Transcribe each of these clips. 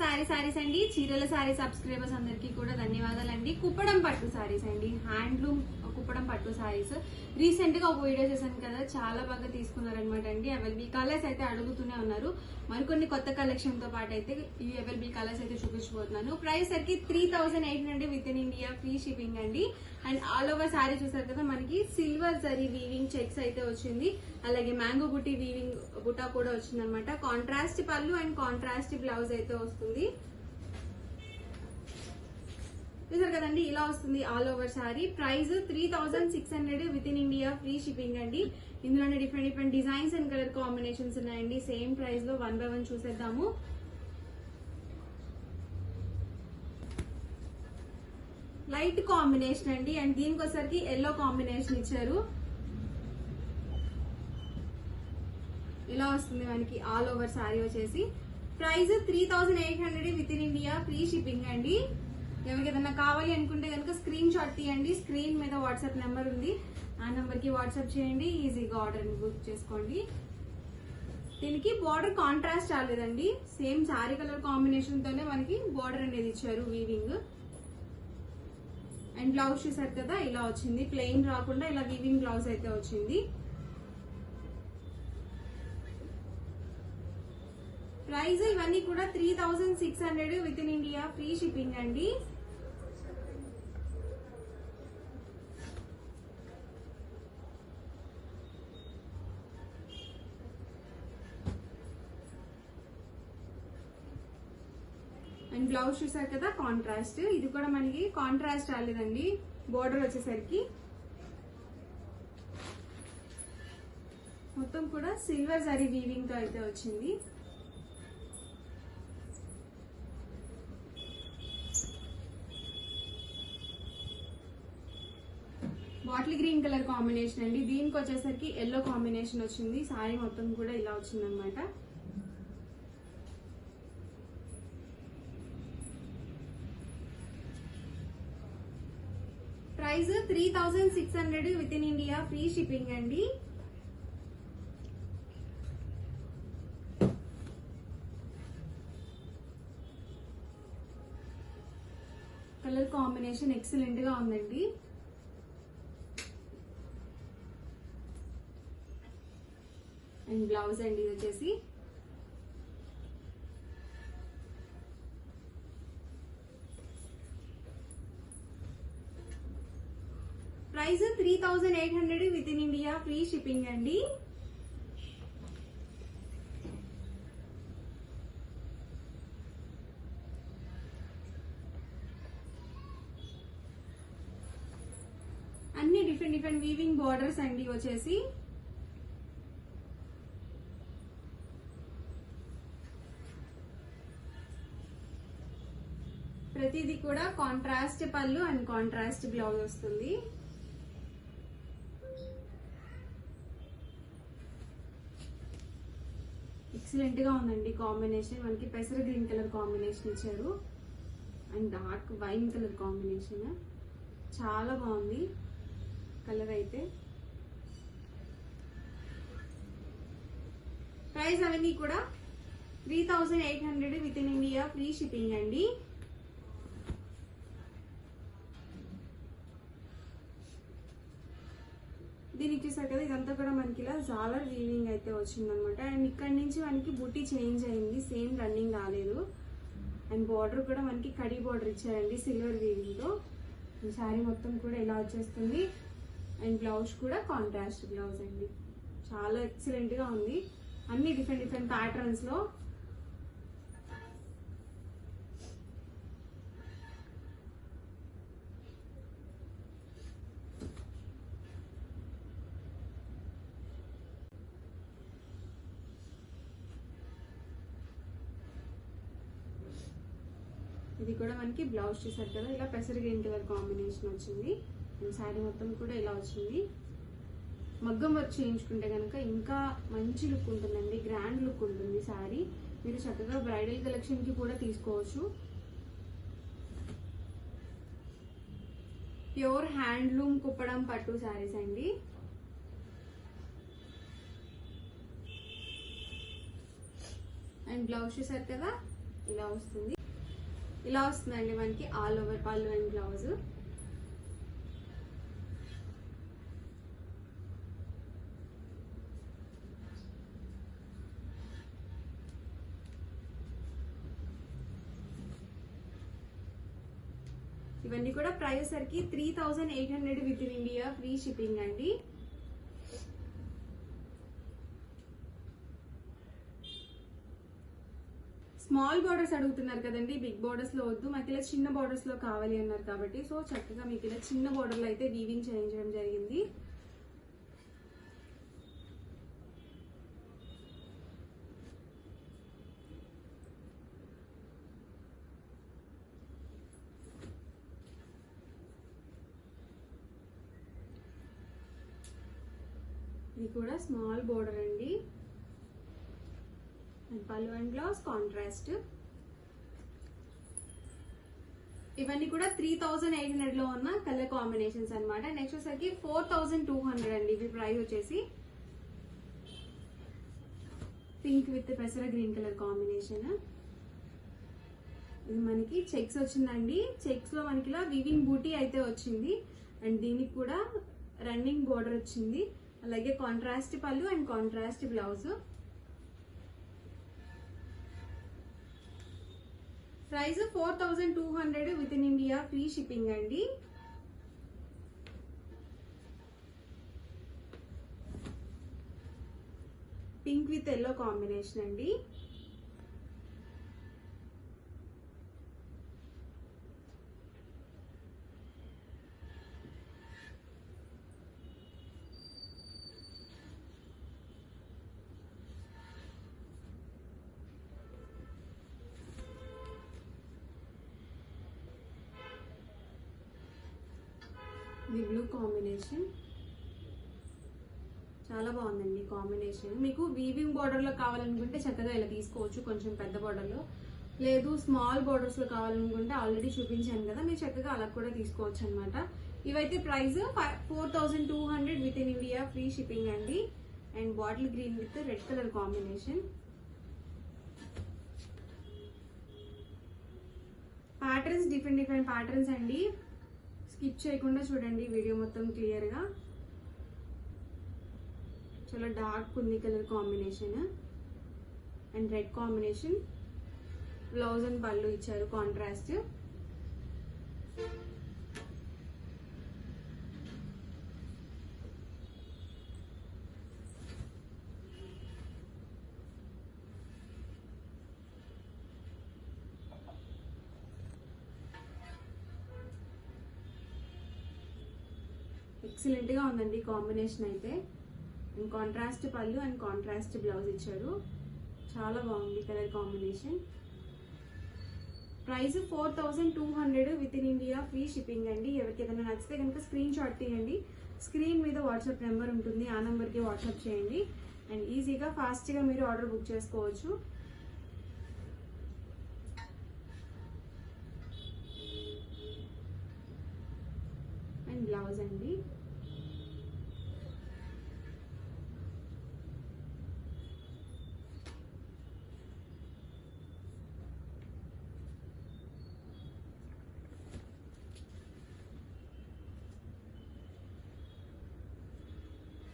సారీస్ అండి. చీరల sorry subscribers అందరికీ కూడా ధన్యవాదాలండి. కుప్పడం పట్టు సారీస్ అండి, హ్యాండ్లూమ్ కుప్పడం పట్టు సారీస్. రీసెంట్ గా ఒక వీడియో చేశాను కదా, చాలా బాగా తీసుకున్నారనమాట అండి. అవైలబుల్ కలర్స్ అయితే అడుగుతూనే ఉన్నారు. మరికొన్ని కొత్త కలెక్షన్ తో పాటు అయితే ఈ అవైలబుల్ కలర్స్ అయితే చూపించబోతున్నాను. ప్రైస్ సరికి 3800 with in India, free shipping అండి. అండ్ ఆల్ ఓవర్ సారీ చూసారు కదా, మనకి సిల్వర్ జరీ వీవింగ్ చెక్స్ అయితే వచ్చింది. అలాగే మ్యాంగో బుట్టి వీవింగ్ బుటా కూడా వచ్చింది అనమాట. కాంట్రాస్ట్ పళ్ళు అండ్ కాంట్రాస్ట్ బ్లౌజ్ అయితే వస్తుంది. చూసారు కదండి, ఇలా వస్తుంది all over sorry. Price 3600 with in India, free shipping అండి. ఇందులోనే different designs and colour combinations ఉన్నాయండి. సేమ్ ప్రైస్ లో 1 by 1 చూసేద్దాము. లైట్ కాంబినేషన్ అండి, అండ్ దీనికి వచ్చరికి ఎల్లో కాంబినేషన్ ఇచ్చారు. ఇలా వస్తుంది మనకి ఆల్ ఓవర్ సారీ వచ్చేసి. Price 3800 with in India, free shipping అండి. ఎవరికి ఏదన్నా కావాలి అనుకుంటే కనుక స్క్రీన్ షాట్ తీయండి. స్క్రీన్ మీద వాట్సాప్ నెంబర్ ఉంది, ఆ నెంబర్ కి వాట్సాప్ చేయండి. ఈజీగా ఆర్డర్ బుక్ చేసుకోండి. దీనికి బార్డర్ కాంట్రాస్ట్ రాలేదండి, సేమ్ సారీ కలర్ కాంబినేషన్ తోనే మనకి బార్డర్ అనేది ఇచ్చారు వీవింగ్. అండ్ బ్లౌజ్ చూసారు కదా, ఇలా వచ్చింది. ప్లెయిన్ రాకుండా ఇలా వీవింగ్ బ్లౌజ్ అయితే వచ్చింది. ప్రైస్ ఇవన్నీ కూడా 3600 with in India, free shipping అండి. అండ్ బ్లౌజ్ చూసారు కదా, కాంట్రాస్ట్. ఇది కూడా మనకి కాంట్రాస్ట్ రాలేదండి, బోర్డర్ వచ్చేసరికి మొత్తం కూడా సిల్వర్ జరీ వీవింగ్ తో అయితే వచ్చింది. బాటిల్ గ్రీన్ కలర్ కాంబినేషన్ అండి. దీనికి వచ్చేసరికి ఎల్లో కాంబినేషన్ వచ్చింది. సారీ మొత్తం కూడా ఇలా వచ్చింది అనమాట. Price 3600 with in India, free shipping అండి. కలర్ కాంబినేషన్ ఎక్సలెంట్ గా ఉందండి. అండ్ బ్లౌజ్ అండి ఇది వచ్చేసి. Price 3800 with in India, free shipping అండి. అన్ని డిఫరెంట్ వీవింగ్ బార్డర్స్ అండి వచ్చేసి. ప్రతిదీ కూడా కాంట్రాస్ట్ పళ్ళు అండ్ కాంట్రాస్ట్ బ్లౌజ్ వస్తుంది. ఎక్సలెంట్ గా ఉందండి కాంబినేషన్. మనకి పెసర గ్రీన్ కలర్ కాంబినేషన్ ఇచ్చారు and dark wine colour combination. చాలా బాగుంది కలర్ అయితే. ప్రైస్ అవన్నీ కూడా 3800 with in India, free shipping అండి. దీనికి చూసారు కదా, ఇదంతా కూడా మనకి ఇలా జాలర్ వీవింగ్ అయితే వచ్చింది అనమాట. అండ్ ఇక్కడ నుంచి మనకి బుట్టి చేంజ్ అయింది, సేమ్ రన్నింగ్ రాలేదు. అండ్ బార్డర్ కూడా మనకి కడి బార్డర్ ఇచ్చారండి సిల్వర్ వీవింగ్ తో. శారీ మొత్తం కూడా ఇలా వచ్చేస్తుంది. అండ్ బ్లౌజ్ కూడా కాంట్రాస్ట్ బ్లౌజ్ అండి. చాలా ఎక్సలెంట్ గా ఉంది. అన్ని డిఫరెంట్ ప్యాటర్న్స్ లో. ఇది కూడా మనకి బ్లౌజ్ చూసారు కదా, ఇలా పెసర గ్రీన్ కలర్ కాంబినేషన్ వచ్చింది. శారీ మొత్తం కూడా ఇలా వచ్చింది. మగ్గం వర్క్ చేయించుకుంటే కనుక ఇంకా మంచి లుక్ ఉంటుందండి, గ్రాండ్ లుక్ ఉంటుంది శారీ. మీరు చక్కగా బ్రైడల్ కలెక్షన్ కి కూడా తీసుకోవచ్చు. ప్యూర్ హ్యాండ్లూమ్ కుప్పడం పట్టు శారీస్ అండి. అండ్ బ్లౌజ్ చూసారు కదా, ఇలా వస్తుంది. ఇలా వస్తుందండి మనకి ఆల్ ఓవర్ పళ్ళు అండ్ బ్లౌజ్. ఇవన్నీ కూడా ప్రైస్ సరికి 3800 with in India, free shipping అండి. స్మాల్ బార్డర్స్ అడుగుతున్నారు కదండి, బిగ్ బార్డర్స్ లో వద్దు, మాకు ఇలా చిన్న బార్డర్స్ లో కావాలి అన్నారు కాబట్టి సో చక్కగా మీకు ఇలా చిన్న బార్డర్ లో అయితే వీవింగ్ చేయించడం జరిగింది. ఇది కూడా స్మాల్ బోర్డర్ అండి. పళ్ళు అండ్ బ్లౌజ్ కాంట్రాస్ట్. ఇవన్నీ కూడా 3800 లో ఉన్న కలర్ కాంబినేషన్స్ అన్నమాట. నెక్స్ట్ వచ్చేసరికి 4200 అండి. ఇవి ప్రైస్ వచ్చేసి పింక్ విత్ పెసర గ్రీన్ కలర్ కాంబినేషన్. ఇది మనకి చెక్స్ వచ్చిందండి. చెక్స్ లో మనకి ఇలా వీవింగ్ బూటీ అయితే వచ్చింది అండ్ దీనికి కూడా రన్నింగ్ బోర్డర్ వచ్చింది. అలాగే కాంట్రాస్ట్ పళ్ళు and contrast blouse. Price 4200 within India, free shipping అండి. పింక్ విత్ ఎల్లో కాంబినేషన్ అండి. ఇది బ్లూ కాంబినేషన్, చాలా బాగుందండి కాంబినేషన్. మీకు వీవింగ్ బార్డర్ లో కావాలనుకుంటే చక్కగా ఇలా తీసుకోవచ్చు, కొంచెం పెద్ద బార్డర్ లో. లేదు స్మాల్ బార్డర్స్ లో కావాలనుకుంటే ఆల్రెడీ చూపించాను కదా, మీరు చక్కగా అలా కూడా తీసుకోవచ్చు అనమాట. ఇవైతే price 4200 within India, free shipping అండి. And bottle green with red colour combination. Patterns different patterns అండి. స్కిప్ చేయకుండా చూడండి వీడియో మొత్తం క్లియర్ గా. చాలా డార్క్ ఉంది colour combination and red combination. Blouse and పళ్ళు ఇచ్చారు కాంట్రాస్ట్. ఎక్సలెంట్ గా ఉందండి కాంబినేషన్ అయితే. అండ్ కాంట్రాస్ట్ పళ్ళు అండ్ కాంట్రాస్ట్ బ్లౌజ్ ఇచ్చారు, చాలా బాగుంది colour combination. Price 4200 within India, free shipping అండి. ఎవరికి ఏదైనా నచ్చితే కనుక స్క్రీన్ షాట్ తీయండి. స్క్రీన్ మీద వాట్సాప్ నెంబర్ ఉంటుంది, ఆ నెంబర్కి వాట్సాప్ చేయండి అండ్ ఈజీగా ఫాస్ట్గా మీరు ఆర్డర్ బుక్ చేసుకోవచ్చు. అండ్ బ్లౌజ్ అండి.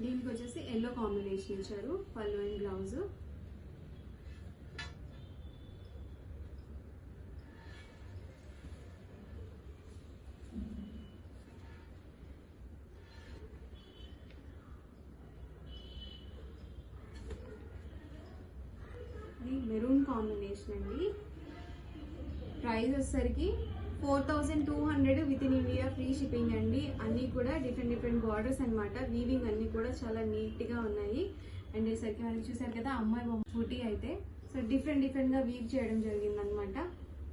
దీనికి వచ్చేసి ఎల్లో కాంబినేషన్ ఇచ్చారు పళ్ళు అండ్ బ్లౌజ్. మెరూన్ కాంబినేషన్ అండి. ప్రైస్ వచ్చేసరికి 4200 within India, free shipping అండి. అన్ని కూడా డిఫరెంట్ బార్డర్స్ అన్నమాట. వీవింగ్ అన్ని కూడా చాలా నీట్ గా ఉన్నాయి. అండ్ సరికి మనకి చూసారు కదా అమ్మాయి బూటీ అయితే సో డిఫరెంట్ గా వీవ్ చేయడం జరిగింది అనమాట.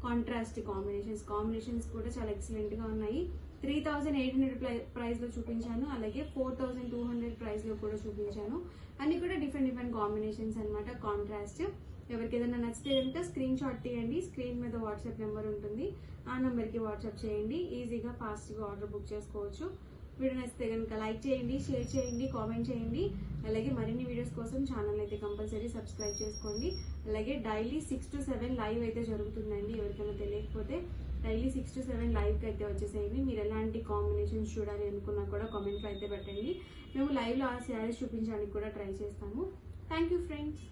కాంట్రాస్ట్ కాంబినేషన్స్ కూడా చాలా ఎక్సలెంట్ గా ఉన్నాయి. 3800 ప్రైస్ లో చూపించాను, అలాగే 4200 ప్రైస్ లో కూడా చూపించాను. అన్ని కూడా డిఫరెంట్ కాంబినేషన్స్ అన్నమాట. కాంట్రాస్ట్. ఎవరికి ఏదైనా నచ్చితే కనుక స్క్రీన్ షాట్ తీయండి. స్క్రీన్ మీద వాట్సాప్ నెంబర్ ఉంటుంది, ఆ నెంబర్కి వాట్సాప్ చేయండి. ఈజీగా ఫాస్ట్గా ఆర్డర్ బుక్ చేసుకోవచ్చు. వీడియో నచ్చితే కనుక లైక్ చేయండి, షేర్ చేయండి, కామెంట్ చేయండి. అలాగే మరిన్ని వీడియోస్ కోసం ఛానల్ అయితే కంపల్సరీ సబ్స్క్రైబ్ చేసుకోండి. అలాగే డైలీ 6 to 7 లైవ్ అయితే జరుగుతుందండి. ఎవరికైనా తెలియకపోతే డైలీ 6 to 7 లైవ్కి అయితే వచ్చేసేయండి. మీరు ఎలాంటి కాంబినేషన్స్ చూడాలి అనుకున్నా కూడా కామెంట్లో అయితే పెట్టండి. మేము లైవ్లో ఆ శారీస్ చూపించడానికి కూడా ట్రై చేస్తాము. Thank you friends.